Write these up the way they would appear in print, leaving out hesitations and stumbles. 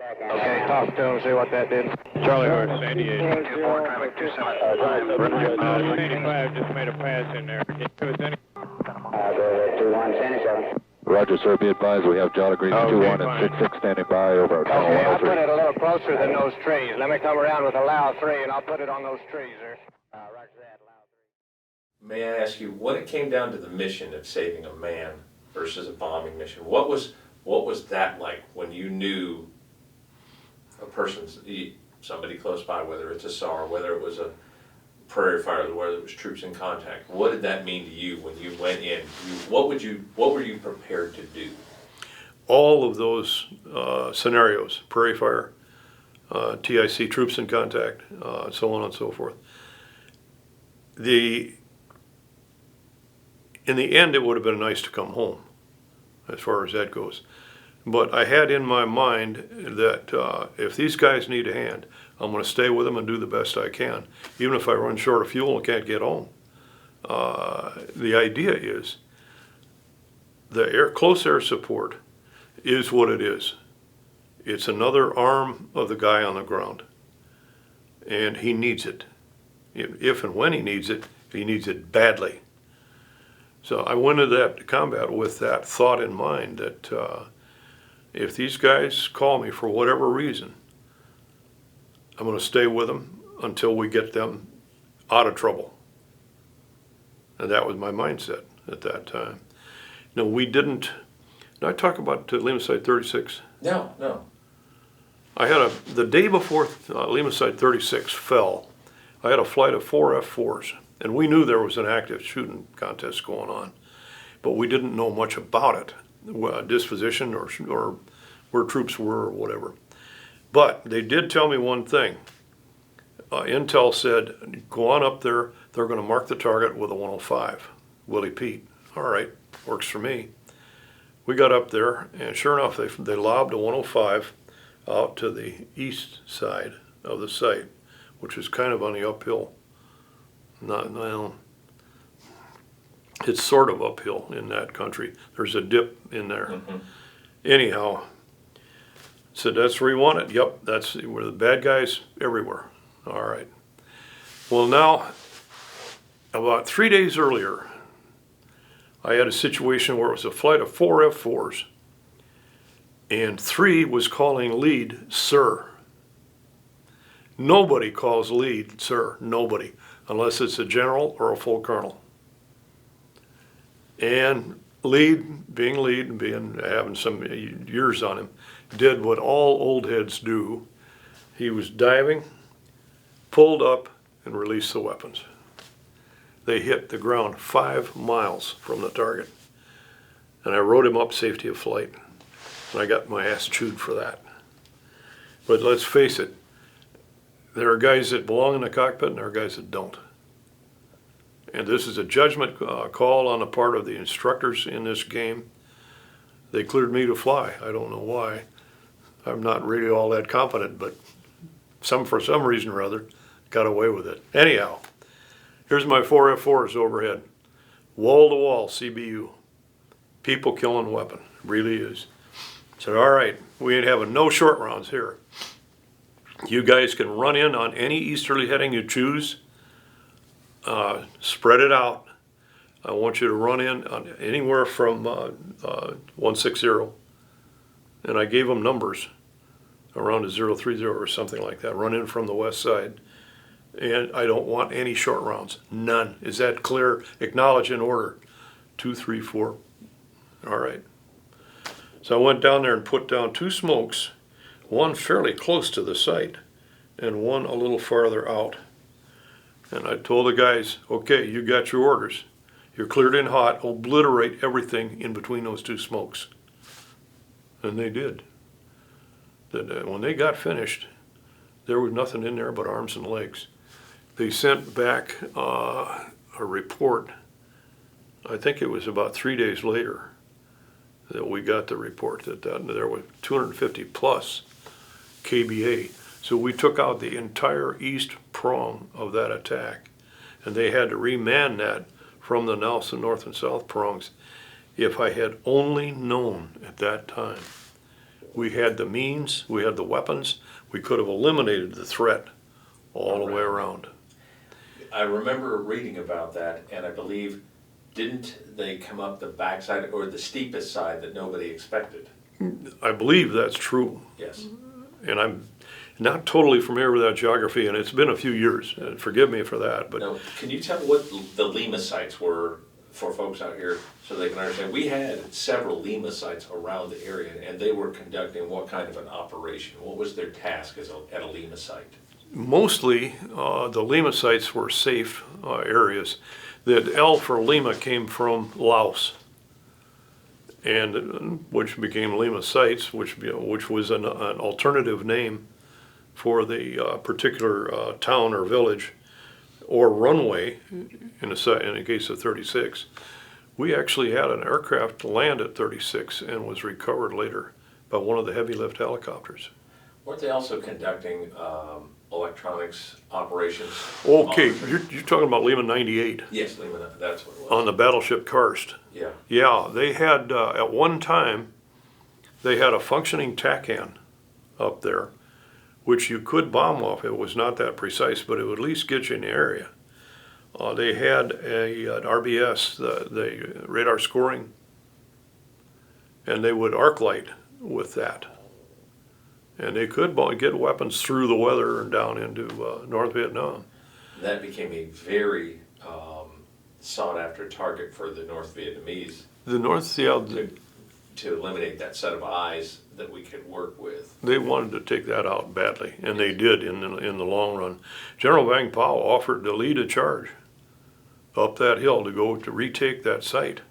Okay, talk to him, see what that did. Charlie Horse, 88. 24, traffic 27. 85 just made a pass in there. It was any... 21, 77. Roger, sir. Be advised we have Jolly Green 21 and 66 standing by over at tunnel Okay, I'll 103. put it a little closer than those trees. Let me come around with a Lao 3 and I'll put it on those trees there. Roger that, Lao 3. May I ask you, when it came down to the mission of saving a man versus a bombing mission, what was that like when you knew a person's, somebody close by, whether it's a SAR, whether it was a prairie fire, whether it was troops in contact? What did that mean to you when you went in? What were you prepared to do? All of those scenarios, prairie fire, TIC, troops in contact, so on and so forth. In the end, it would have been nice to come home, as far as that goes. But I had in my mind that if these guys need a hand, I'm going to stay with them and do the best I can, even if I run short of fuel and can't get home. The idea is the close air support is what it is. It's another arm of the guy on the ground, and he needs it. If and when he needs it badly. So I went into that combat with that thought in mind that if these guys call me for whatever reason, I'm going to stay with them until we get them out of trouble. And that was my mindset at that time. No, we didn't. Did I talk about Lima Site-36? No. I had the day before Lima Site-36 fell, I had a flight of 4 F-4s, and we knew there was an active shooting contest going on, but we didn't know much about it, disposition or where troops were or whatever. But they did tell me one thing. Intel said, go on up there, they're going to mark the target with a 105, Willie Pete. All right, works for me. We got up there, and sure enough, they lobbed a 105 out to the east side of the site, which is kind of on the uphill. It's sort of uphill in that country. There's a dip in there. Mm-hmm. Anyhow, said that's where you want it. Yep, that's where the bad guys everywhere. All right. Well, now, about 3 days earlier, I had a situation where it was a flight of 4 F-4s, and 3 was calling lead, sir. Nobody calls lead, sir. Nobody, unless it's a general or a full colonel. And lead, being having some years on him, did what all old heads do. He was diving, pulled up, and released the weapons. They hit the ground 5 miles from the target. And I rode him up safety of flight. And I got my ass chewed for that. But let's face it, there are guys that belong in the cockpit and there are guys that don't. And this is a judgment call on the part of the instructors in this game. They cleared me to fly. I don't know why. I'm not really all that confident, but for some reason or other, got away with it. Anyhow, here's my 4 F-4s overhead. Wall to wall CBU. People killing weapon. Really is. Said, all right, we ain't having no short rounds here. You guys can run in on any easterly heading you choose. Spread it out. I want you to run in on anywhere from 160. And I gave them numbers around a 030 or something like that. Run in from the west side. And I don't want any short rounds. None. Is that clear? Acknowledge in order. 2, 3, 4. All right. So I went down there and put down 2 smokes, one fairly close to the site and one a little farther out. And I told the guys, okay, you got your orders. You're cleared in hot, obliterate everything in between those 2 smokes. And they did. When they got finished, there was nothing in there but arms and legs. They sent back a report. I think it was about 3 days later that we got the report that there were 250 plus KBA. So we took out the entire east prong of that attack, and they had to reman that from the north and south prongs. If I had only known at that time We had the means, we had the weapons, we could have eliminated the threat all the way around. I remember reading about that, and I believe, didn't they come up the backside or the steepest side that nobody expected? I believe that's true. Yes. And I'm not totally familiar with that geography, and it's been a few years. Forgive me for that, but Now, can you tell me what the Lima sites were for folks out here so they can understand? We had several Lima sites around the area, and they were conducting what kind of an operation? What was their task at a Lima site? mostly the Lima sites were safe areas. The L for Lima came from Laos, and which became Lima Sites, which was an alternative name for the particular town or village or runway in the case of 36. We actually had an aircraft land at 36 and was recovered later by one of the heavy lift helicopters. Weren't they also conducting electronics operations? Okay, you're talking about Lima 98. Yes, Lima, that's what it was. On the battleship Karst. Yeah. Yeah, they had, at one time, they had a functioning TACAN up there, which you could bomb off. It was not that precise, but it would at least get you in the area. They had an RBS, the radar scoring, and they would arc light with that. And they could get weapons through the weather and down into North Vietnam. That became a very sought after target for the North Vietnamese. The North, yeah, to eliminate that set of eyes that we could work with. they wanted to take that out badly, and they did in the long run. General Vang Pao offered to lead a charge up that hill to go to retake that site.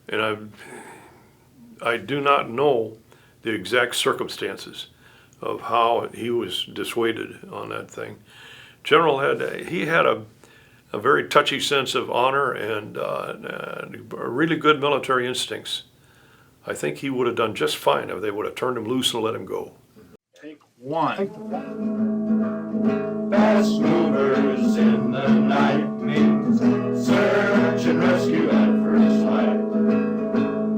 And I do not know the exact circumstances of how he was dissuaded on that thing. General had a very touchy sense of honor and really good military instincts. I think he would have done just fine if they would have turned him loose and let him go. Take one. Fast movers in the night means search and rescue at first light.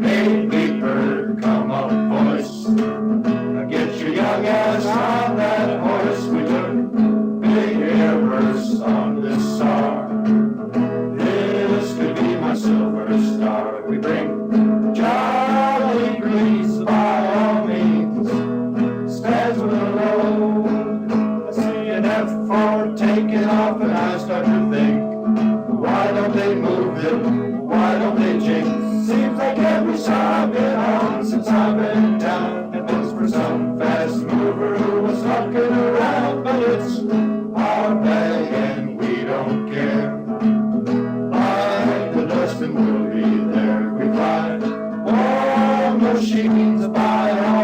Hey, beeper, come up, voice. Now get your young ass on that horse. We took big air bursts on this SAR. This could be my silver star. We bring Charlie Grease by all means. Stands with a load. I see an F4 taking off and I start to think, why don't they move it? Why don't they jinx? Seems like every SAR I've been on since I've been down. It was for some fast mover who was fucking around, but it's our bag and we don't care. Like the dust and we'll be there. We fly war machines by all